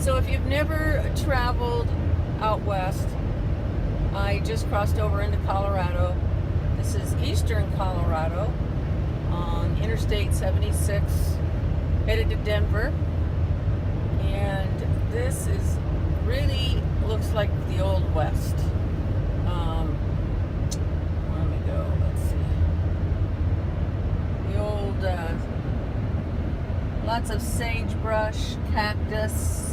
So if you've never traveled out west, I just crossed over into Colorado. This is eastern Colorado on Interstate 76, headed to Denver. And this is really looks like the Old West. Where do we go? Let's see. The old, lots of sagebrush, cactus,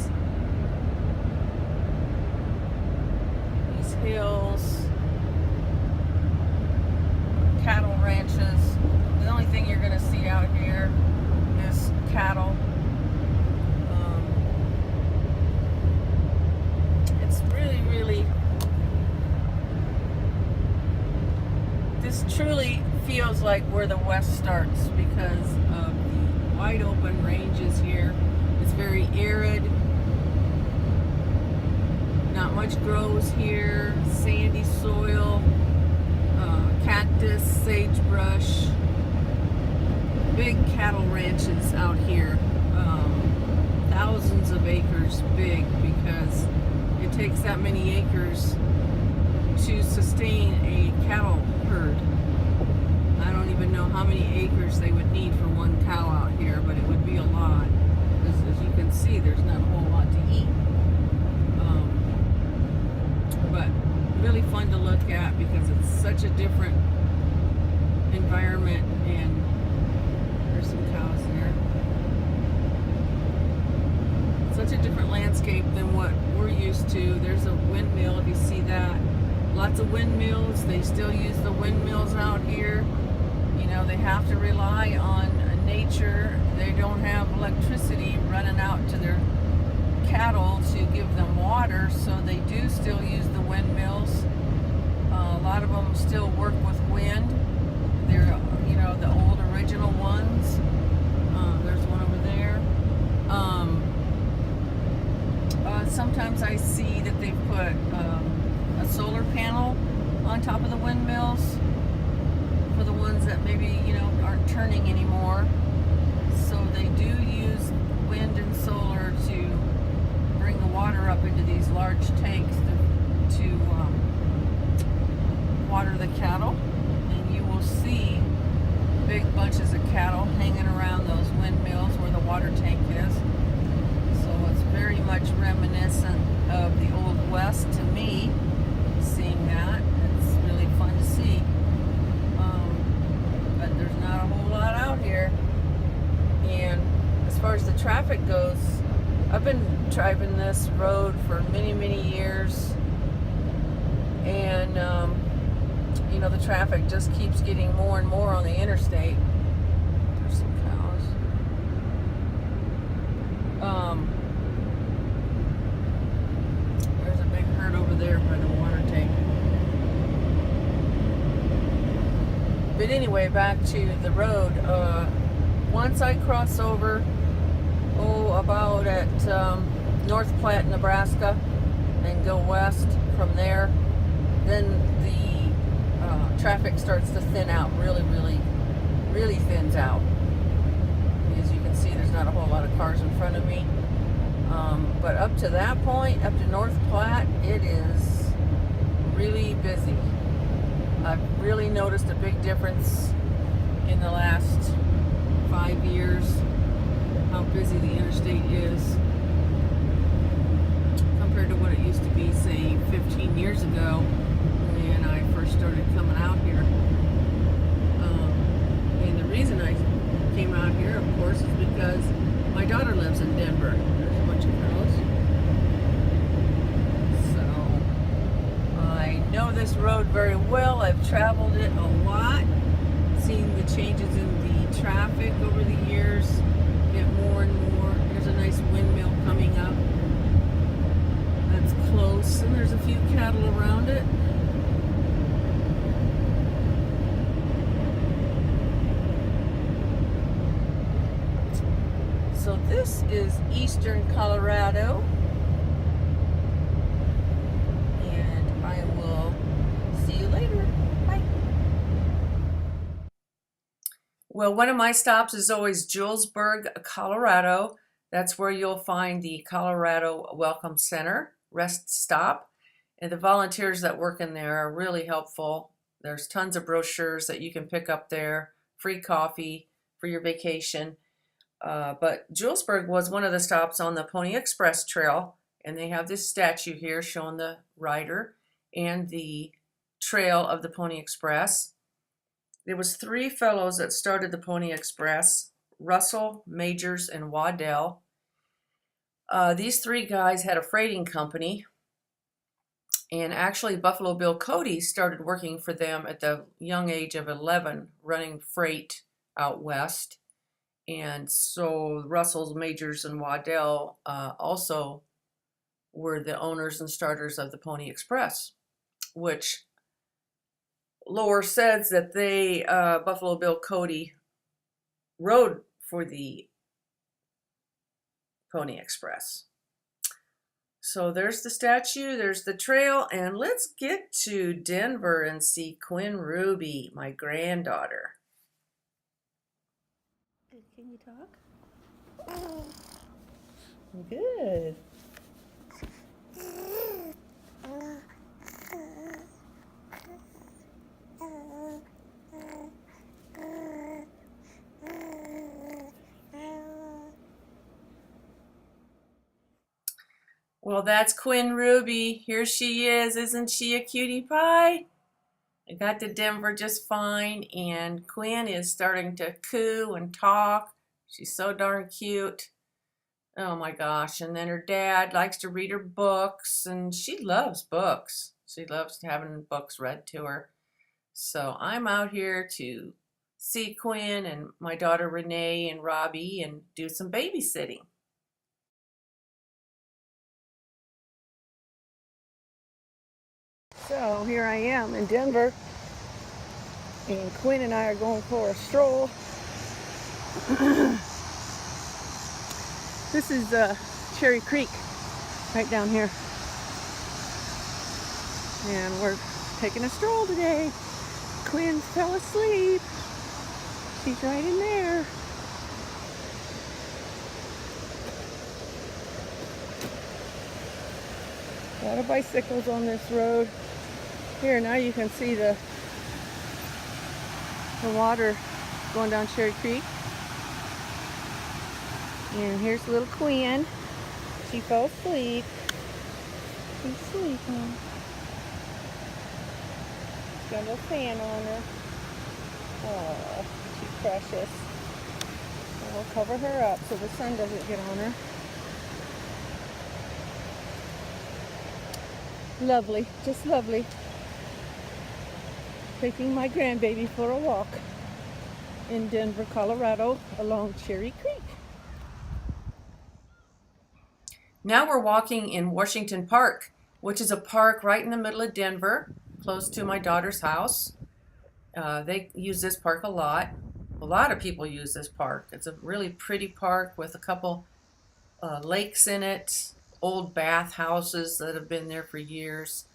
these hills, cattle ranches. The only thing you're going to see out here is cattle. It's really, this truly feels like where the West starts because of the wide open ranges here. It's very arid. Not much grows here. Sandy soil, cactus, sagebrush. Big cattle ranches out here. Thousands of acres big because it takes that many acres to sustain a cattle herd. I don't even know how many acres they would need for one cow out here, but it would be a lot. As you can see, there's not a whole lot to eat. But really fun to look at because it's such a different environment, and there's some cows here. Such a different landscape than what we're used to. There's a windmill, if you see that. Lots of windmills. They still use the windmills out here. You know, they have to rely on nature. They don't have electricity running out to their cattle to give them water, so they do still use the windmills. A lot of them still work with wind. They're, you know, the old original ones. There's one over there. Sometimes I see that they put a solar panel on top of the windmills for the ones that maybe, you know, aren't turning anymore. So they do use wind and solar to bring the water up into these large tanks to water the cattle. And you will see big bunches of cattle hanging around those windmills where the water tank is. So it's very much reminiscent of the Old West to me, seeing that. It's really fun to see. But there's not a whole lot out here. And as far as the traffic goes, I've been driving this road for many years. And, you know, the traffic just keeps getting more and more on the interstate. There's some cows. There's a big herd over there by the water tank. But anyway, back to the road. Once I cross over, about at North Platte, Nebraska, and go west from there, then the traffic starts to thin out, really thins out. As you can see, there's not a whole lot of cars in front of me. But up to that point, up to North Platte, it is really busy. I've really noticed a big difference in the last 5 years, how busy the interstate is compared to what it used to be, say, 15 years ago when I first started coming out here. And the reason I came out here, of course, is because my daughter lives in Denver. There's a bunch of girls. So I know this road very well. I've traveled it a lot, seen the changes in the traffic over the years, get more and more. There's a nice windmill coming up that's close, and there's a few cattle around it. So this is eastern Colorado, and I will see you later. Bye. Well, one of my stops is always Julesburg, Colorado. That's where you'll find the Colorado Welcome Center rest stop. And the volunteers that work in there are really helpful. There's tons of brochures that you can pick up there, free coffee for your vacation. But Julesburg was one of the stops on the Pony Express Trail, and they have this statue here showing the rider and the trail of the Pony Express. There was 3 fellows that started the Pony Express: Russell, Majors, and Waddell. These 3 guys had a freighting company, and actually Buffalo Bill Cody started working for them at the young age of 11, running freight out west. And so Russell's, Majors, and Waddell also were the owners and starters of the Pony Express, which lore says that they, Buffalo Bill Cody, rode for the Pony Express. So there's the statue, there's the trail, and let's get to Denver and see Quinn Ruby, my granddaughter. Can you talk? Good. Well, that's Quinn Ruby. Here she is. Isn't she a cutie pie? I got to Denver just fine, and Quinn is starting to coo and talk. She's so darn cute. Oh my gosh. And then her dad likes to read her books, and she loves books. She loves having books read to her. So I'm out here to see Quinn and my daughter Renee and Robbie and do some babysitting. So here I am in Denver, and Quinn and I are going for a stroll. This is Cherry Creek, right down here. And we're taking a stroll today. Quinn fell asleep. She's right in there. A lot of bicycles on this road. Here, now you can see the water going down Cherry Creek. And here's little Quinn. She fell asleep. She's sleeping. She's got a little fan on her. Oh, she's precious. And we'll cover her up so the sun doesn't get on her. Lovely, just lovely. Taking my grandbaby for a walk in Denver, Colorado, along Cherry Creek. Now we're walking in Washington Park, which is a park right in the middle of Denver, close to my daughter's house. They use this park a lot. A lot of people use this park. It's a really pretty park with a couple lakes in it, old bath houses that have been there for years.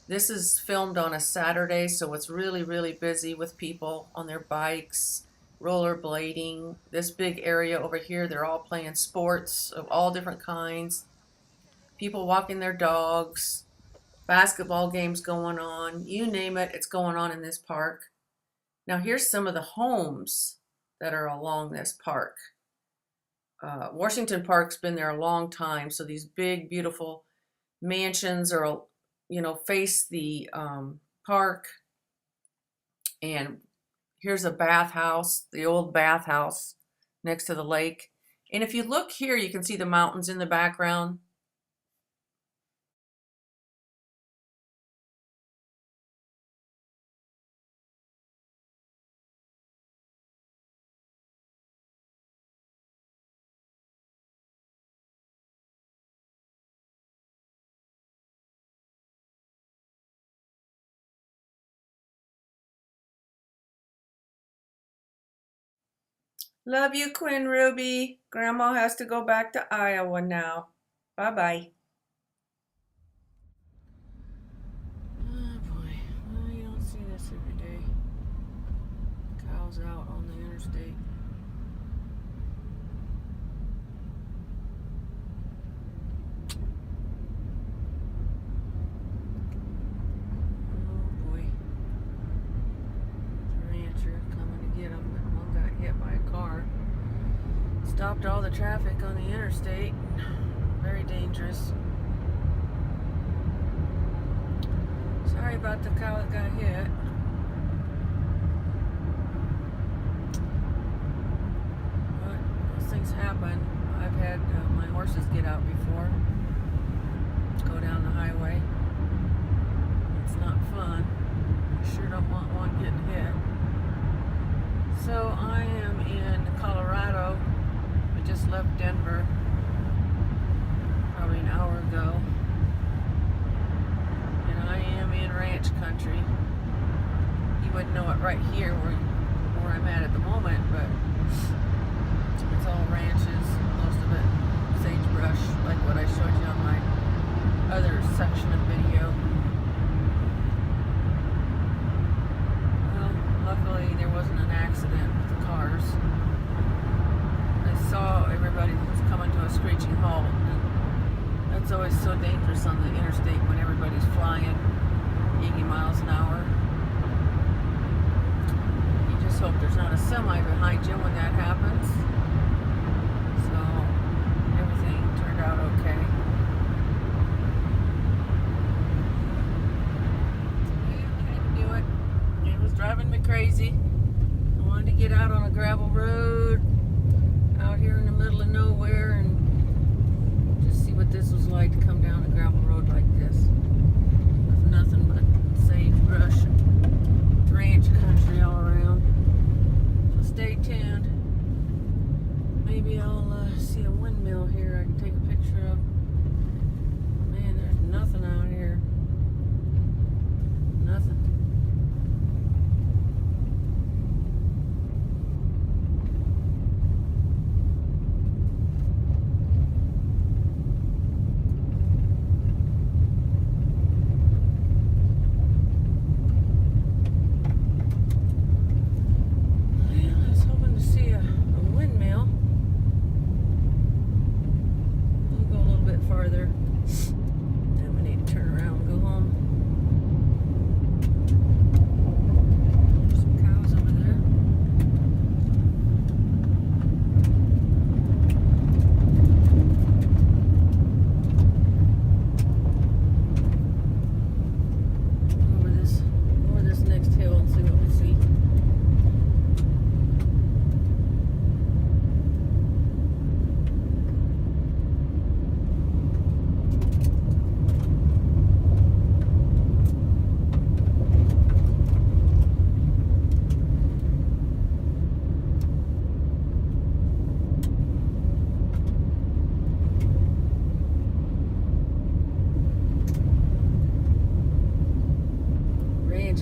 This is filmed on a Saturday, so it's really, really busy with people on their bikes, rollerblading. This big area over here, they're all playing sports of all different kinds. People walking their dogs, basketball games going on. You name it, it's going on in this park. Now here's some of the homes that are along this park. Washington Park's been there a long time, so these big, beautiful mansions are, face the park. And here's a bathhouse, the old bathhouse next to the lake. And if you look here, you can see the mountains in the background. Love you, Quinn Ruby. Grandma has to go back to Iowa now. Bye-bye. Oh boy, well, you don't see this every day. Cows out on the interstate. stopped all the traffic on the interstate. Very dangerous. Sorry about the cow that got hit. But those things happen. I've had my horses get out before. Go down the highway. It's not fun. You sure don't want one getting hit. So I am in Colorado. I just left Denver probably an hour ago. And I am in ranch country. You wouldn't know it right here where I'm at the moment, but it's all ranches, most of it sagebrush, like what I showed you on my other section of video. Well, luckily there wasn't an accident with the cars. I saw everybody was coming to a screeching halt. And that's always so dangerous on the interstate when everybody's flying 80 miles an hour. You just hope there's not a semi behind you when that happens. So everything turned out okay. It was driving me crazy. I wanted to get out on a gravel road out here in the middle of nowhere and just see what this was like to come down a gravel road like this with nothing but sagebrush and ranch country all around. So stay tuned. Maybe I'll see a windmill here I can take a picture of. Man, there's nothing out here. Nothing.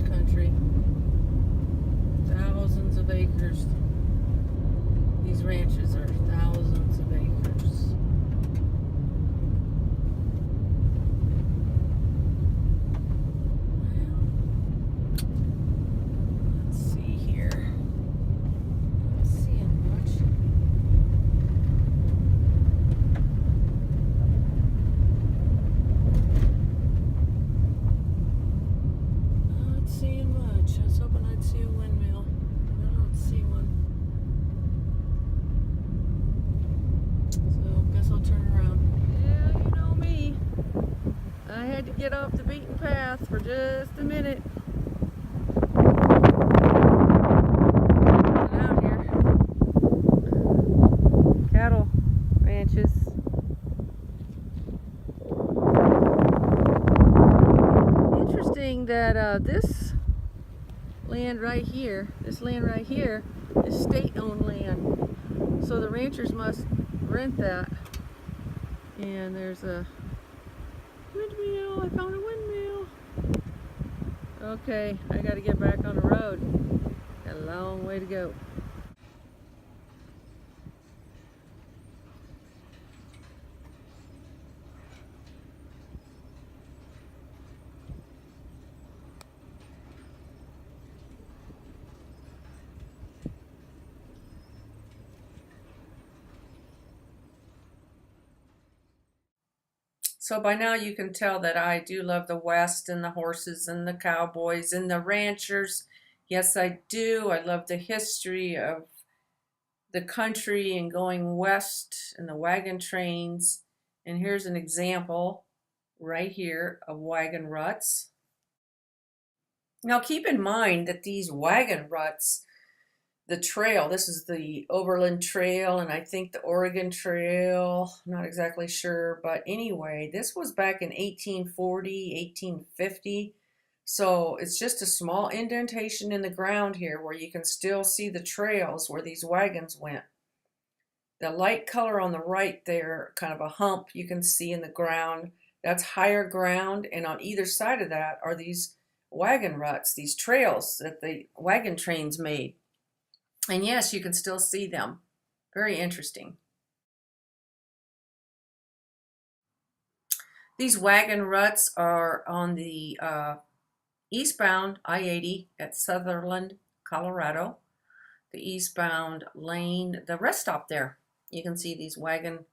Country, thousands of acres. These ranches are thousands of acres. Well, let's see here. Not seeing much. Seeing much. I was hoping I'd see a windmill. I don't see one. So guess I'll turn around. Yeah, you know me. I had to get off the beaten path for just a minute. Get out here. Cattle ranches. Interesting that this land right here is state-owned land, so the ranchers must rent that. And there's a windmill. I found a windmill. Okay, I gotta get back on the road. Got a long way to go. So by now you can tell that I do love the West and the horses and the cowboys and the ranchers. Yes, I do. I love the history of the country and going west in the wagon trains. And here's an example right here of wagon ruts. Now keep in mind that these wagon ruts, the trail, this is the Overland Trail and I think the Oregon Trail, I'm not exactly sure, but anyway, this was back in 1840, 1850. So it's just a small indentation in the ground here where you can still see the trails where these wagons went. The light color on the right there, kind of a hump you can see in the ground, that's higher ground, and on either side of that are these wagon ruts, these trails that the wagon trains made. And yes, you can still see them. Very interesting. These wagon ruts are on the eastbound I-80 at Sutherland, Colorado. The eastbound lane, the rest stop there. You can see these wagon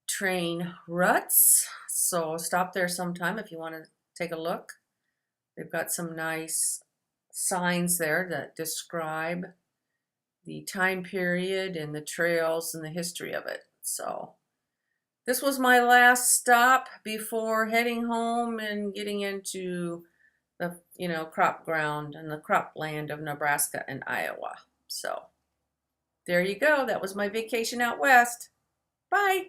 train ruts. So stop there sometime if you want to take a look. They've got some nice signs there that describe the time period and the trails and the history of it. So this was my last stop before heading home and getting into the, crop ground and the crop land of Nebraska and Iowa. So there you go. That was my vacation out west. Bye.